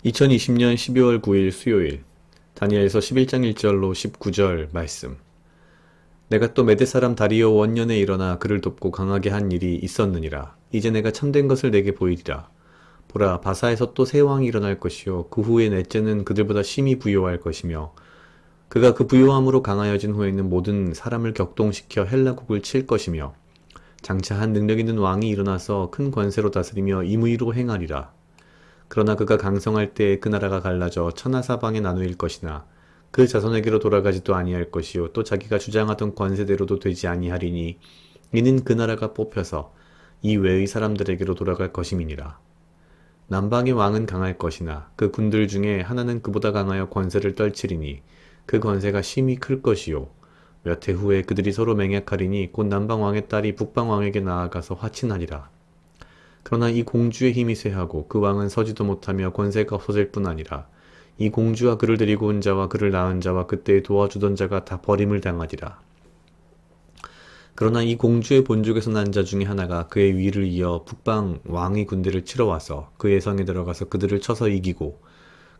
2020년 12월 9일 수요일 다니엘서 11장 1절로 19절 말씀. 내가 또 메대 사람 다리오 원년에 일어나 그를 돕고 강하게 한 일이 있었느니라. 이제 내가 참된 것을 내게 보이리라. 보라, 바사에서 또 새 왕이 일어날 것이요 그 후에 넷째는 그들보다 심히 부요할 것이며 그가 그 부요함으로 강하여진 후에는 모든 사람을 격동시켜 헬라국을 칠 것이며 장차 한 능력 있는 왕이 일어나서 큰 권세로 다스리며 임의로 행하리라. 그러나 그가 강성할 때에 그 나라가 갈라져 천하사방에 나누일 것이나 그 자손에게로 돌아가지도 아니할 것이요 또 자기가 주장하던 권세대로도 되지 아니하리니 이는 그 나라가 뽑혀서 이 외의 사람들에게로 돌아갈 것임이니라. 남방의 왕은 강할 것이나 그 군들 중에 하나는 그보다 강하여 권세를 떨치리니 그 권세가 심히 클 것이요 몇 해 후에 그들이 서로 맹약하리니 곧 남방 왕의 딸이 북방 왕에게 나아가서 화친하리라. 그러나 이 공주의 힘이 쇠하고 그 왕은 서지도 못하며 권세가 없어질 뿐 아니라 이 공주와 그를 데리고 온 자와 그를 낳은 자와 그때 도와주던 자가 다 버림을 당하리라. 그러나 이 공주의 본족에서 난 자 중에 하나가 그의 위를 이어 북방 왕의 군대를 치러 와서 그의 성에 들어가서 그들을 쳐서 이기고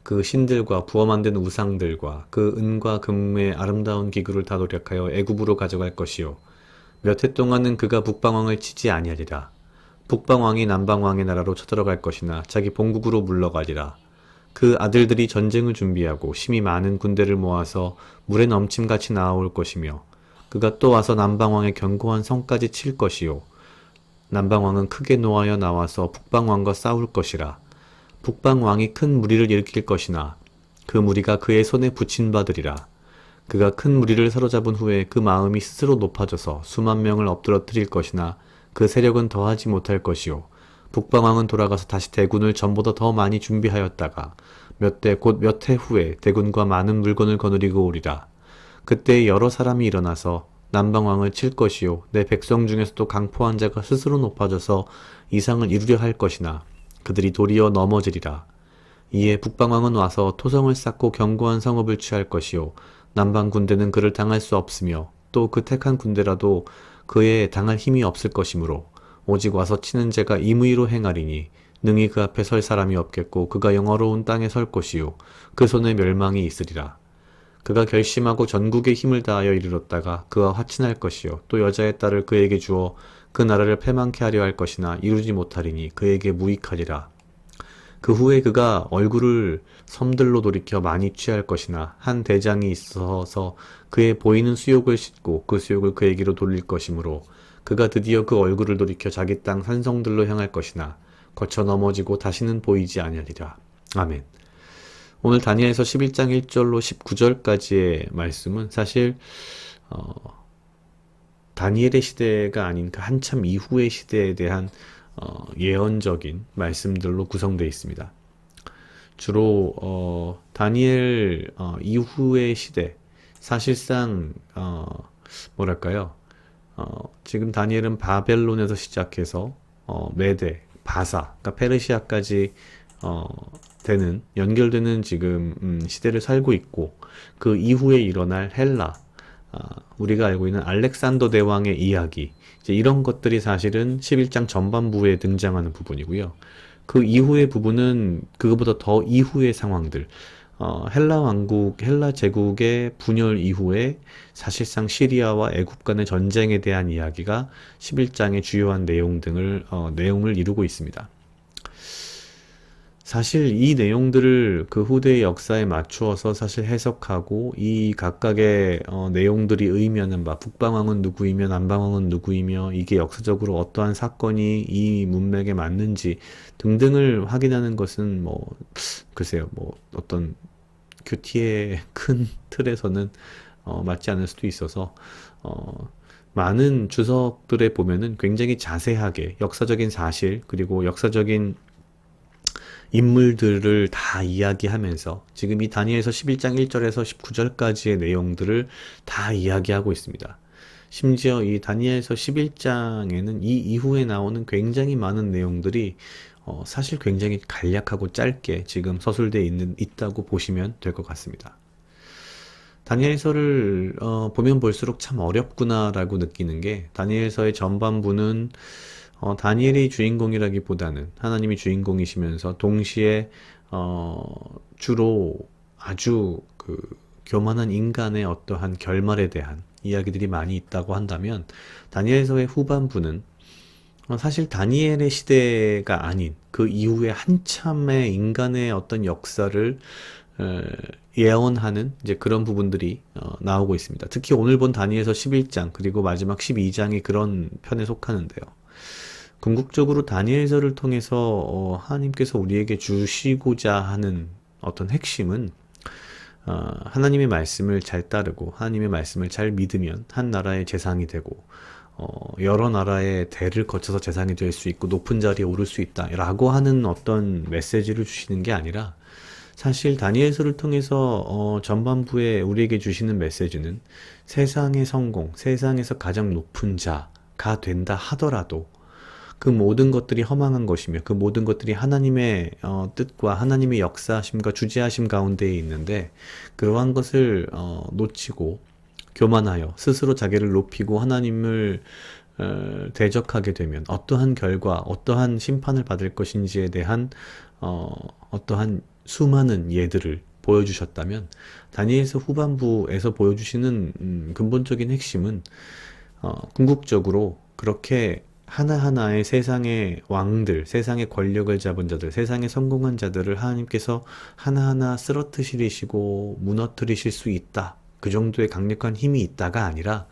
그 신들과 부어 만든 우상들과 그 은과 금의 아름다운 기구를 다 노력하여 애굽으로 가져갈 것이요 몇 해 동안은 그가 북방 왕을 치지 아니하리라. 북방왕이 남방왕의 나라로 쳐들어갈 것이나 자기 본국으로 물러가리라. 그 아들들이 전쟁을 준비하고 심히 많은 군대를 모아서 물에 넘침같이 나아올 것이며 그가 또 와서 남방왕의 견고한 성까지 칠 것이요 남방왕은 크게 노하여 나와서 북방왕과 싸울 것이라. 북방왕이 큰 무리를 일으킬 것이나 그 무리가 그의 손에 붙임 받으리라. 그가 큰 무리를 사로잡은 후에 그 마음이 스스로 높아져서 수만 명을 엎드러뜨릴 것이나 그 세력은 더하지 못할 것이요 북방왕은 돌아가서 다시 대군을 전보다 더 많이 준비하였다가 곧 몇 해 후에 대군과 많은 물건을 거느리고 오리라. 그때 여러 사람이 일어나서 남방왕을 칠 것이요 내 백성 중에서도 강포한 자가 스스로 높아져서 이상을 이루려 할 것이나 그들이 도리어 넘어지리라. 이에 북방왕은 와서 토성을 쌓고 견고한 성읍을 취할 것이요 남방 군대는 그를 당할 수 없으며 또 그 택한 군대라도 그에 당할 힘이 없을 것이므로 오직 와서 치는 자가 임의로 행하리니 능히 그 앞에 설 사람이 없겠고 그가 영화로운 땅에 설 것이요 그 손에 멸망이 있으리라. 그가 결심하고 전국의 힘을 다하여 이르렀다가 그와 화친할 것이요 또 여자의 딸을 그에게 주어 그 나라를 패망케 하려 할 것이나 이루지 못하리니 그에게 무익하리라. 그 후에 그가 얼굴을 섬들로 돌이켜 많이 취할 것이나 한 대장이 있어서 그의 보이는 수욕을 싣고 그 수욕을 그에게로 돌릴 것이므로 그가 드디어 그 얼굴을 돌이켜 자기 땅 산성들로 향할 것이나 거쳐 넘어지고 다시는 보이지 아니하리라. 아멘. 오늘 다니엘서 11장 1절로 19절까지의 말씀은 사실 다니엘의 시대가 아닌 그 한참 이후의 시대에 대한 예언적인 말씀들로 구성되어 있습니다. 주로 다니엘 이후의 시대, 사실상 뭐랄까요? 지금 다니엘은 바벨론에서 시작해서 메대, 바사, 그러니까 페르시아까지 되는 연결되는 지금 시대를 살고 있고 그 이후에 일어날 헬라, 우리가 알고 있는 알렉산더 대왕의 이야기, 이제 이런 것들이 사실은 11장 전반부에 등장하는 부분이고요. 그 이후의 부분은 그거보다 더 이후의 상황들, 헬라 왕국, 헬라 제국의 분열 이후에 사실상 시리아와 애굽 간의 전쟁에 대한 이야기가 11장의 주요한 내용을 이루고 있습니다. 사실 이 내용들을 그 후대의 역사에 맞추어서 사실 해석하고 이 각각의 내용들이 의미하는 바 북방왕은 누구이며 남방왕은 누구이며 이게 역사적으로 어떠한 사건이 이 문맥에 맞는지 등등을 확인하는 것은 글쎄요, 어떤 큐티의 큰 틀에서는 맞지 않을 수도 있어서 많은 주석들에 보면은 굉장히 자세하게 역사적인 사실 그리고 역사적인 인물들을 다 이야기하면서 지금 이 다니엘서 11장 1절에서 19절까지의 내용들을 다 이야기하고 있습니다. 심지어 이 다니엘서 11장에는 이 이후에 나오는 굉장히 많은 내용들이 사실 굉장히 간략하고 짧게 지금 서술되어 있다고 보시면 될 것 같습니다. 다니엘서를 보면 볼수록 참 어렵구나라고 느끼는 게 다니엘서의 전반부는 다니엘이 주인공이라기보다는 하나님이 주인공이시면서 동시에 주로 아주 그 교만한 인간의 어떠한 결말에 대한 이야기들이 많이 있다고 한다면 다니엘서의 후반부는 사실 다니엘의 시대가 아닌 그 이후에 한참의 인간의 어떤 역사를 어, 예언하는 이제 그런 부분들이 나오고 있습니다. 특히 오늘 본 다니엘서 11장 그리고 마지막 12장이 그런 편에 속하는데요. 궁극적으로 다니엘서를 통해서 하나님께서 우리에게 주시고자 하는 어떤 핵심은 하나님의 말씀을 잘 따르고 하나님의 말씀을 잘 믿으면 한 나라의 재상이 되고 여러 나라의 대를 거쳐서 재상이 될 수 있고 높은 자리에 오를 수 있다라고 하는 어떤 메시지를 주시는 게 아니라 사실 다니엘서를 통해서 전반부에 우리에게 주시는 메시지는 세상의 성공, 세상에서 가장 높은 자가 된다 하더라도 그 모든 것들이 허망한 것이며 그 모든 것들이 하나님의 뜻과 하나님의 역사하심과 주재하심 가운데에 있는데 그러한 것을 놓치고 교만하여 스스로 자기를 높이고 하나님을 대적하게 되면 어떠한 결과, 어떠한 심판을 받을 것인지에 대한 어떠한 수많은 예들을 보여주셨다면 다니엘서 후반부에서 보여주시는 근본적인 핵심은 궁극적으로 그렇게 하나하나의 세상의 왕들, 세상의 권력을 잡은 자들, 세상의 성공한 자들을 하나님께서 하나하나 쓰러뜨리시고 무너뜨리실 수 있다. 그 정도의 강력한 힘이 있다가 아니라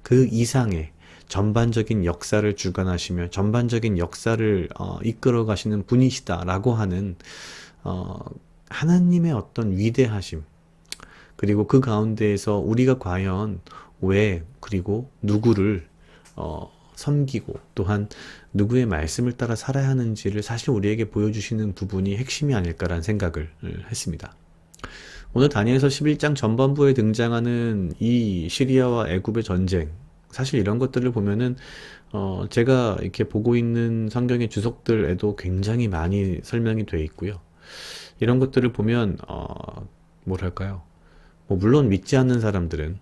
그 이상의 전반적인 역사를 주관하시며 전반적인 역사를 이끌어 가시는 분이시다라고 하는 하나님의 어떤 위대하심 그리고 그 가운데에서 우리가 과연 왜 그리고 누구를 섬기고 또한 누구의 말씀을 따라 살아야 하는지를 사실 우리에게 보여주시는 부분이 핵심이 아닐까라는 생각을 했습니다. 오늘 다니엘서 11장 전반부에 등장하는 이 시리아와 애굽의 전쟁 사실 이런 것들을 보면은 제가 이렇게 보고 있는 성경의 주석들에도 굉장히 많이 설명이 돼 있고요. 이런 것들을 보면 뭐랄까요? 뭐 물론 믿지 않는 사람들은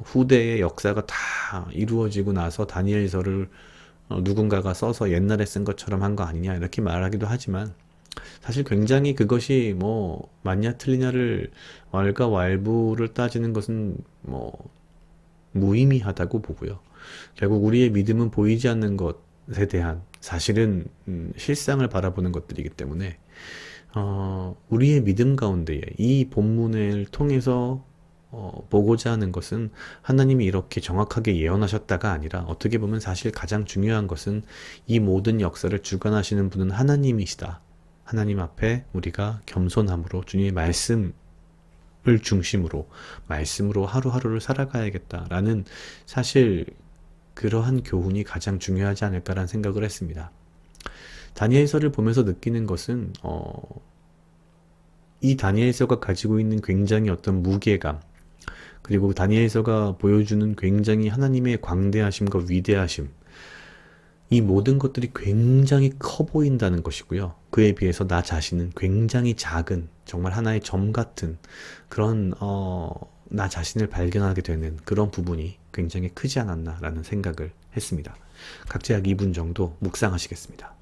후대의 역사가 다 이루어지고 나서 다니엘서를 누군가가 써서 옛날에 쓴 것처럼 한 거 아니냐 이렇게 말하기도 하지만 사실 굉장히 그것이 뭐 맞냐 틀리냐를 왈가왈부를 따지는 것은 뭐 무의미하다고 보고요. 결국 우리의 믿음은 보이지 않는 것에 대한 사실은 실상을 바라보는 것들이기 때문에 우리의 믿음 가운데에 이 본문을 통해서 보고자 하는 것은 하나님이 이렇게 정확하게 예언하셨다가 아니라 어떻게 보면 사실 가장 중요한 것은 이 모든 역사를 주관하시는 분은 하나님이시다. 하나님 앞에 우리가 겸손함으로 주님의 말씀을 중심으로 말씀으로 하루하루를 살아가야겠다라는 사실 그러한 교훈이 가장 중요하지 않을까라는 생각을 했습니다. 다니엘서를 보면서 느끼는 것은 이 다니엘서가 가지고 있는 굉장히 어떤 무게감 그리고 다니엘서가 보여주는 굉장히 하나님의 광대하심과 위대하심 이 모든 것들이 굉장히 커 보인다는 것이고요. 그에 비해서 나 자신은 굉장히 작은 정말 하나의 점 같은 그런 나 자신을 발견하게 되는 그런 부분이 굉장히 크지 않았나라는 생각을 했습니다. 각자 약 2분 정도 묵상하시겠습니다.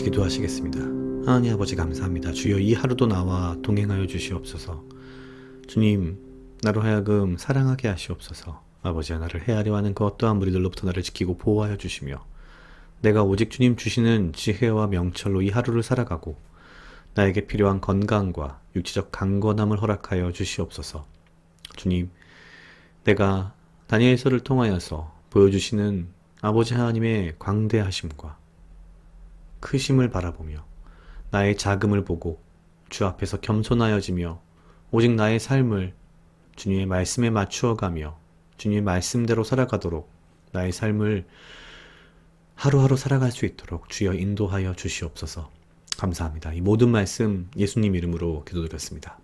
같이 기도하시겠습니다. 하나님 아버지 감사합니다. 주여 이 하루도 나와 동행하여 주시옵소서. 주님, 나로 하여금 사랑하게 하시옵소서. 아버지야, 나를 헤아려 하는 그 어떠한 무리들로부터 나를 지키고 보호하여 주시며 내가 오직 주님 주시는 지혜와 명철로 이 하루를 살아가고 나에게 필요한 건강과 육체적 강건함을 허락하여 주시옵소서. 주님, 내가 다니엘서를 통하여서 보여주시는 아버지 하나님의 광대하심과 크심을 바라보며 나의 작음을 보고 주 앞에서 겸손하여지며 오직 나의 삶을 주님의 말씀에 맞추어가며 주님의 말씀대로 살아가도록 나의 삶을 하루하루 살아갈 수 있도록 주여 인도하여 주시옵소서. 감사합니다. 이 모든 말씀 예수님 이름으로 기도드렸습니다.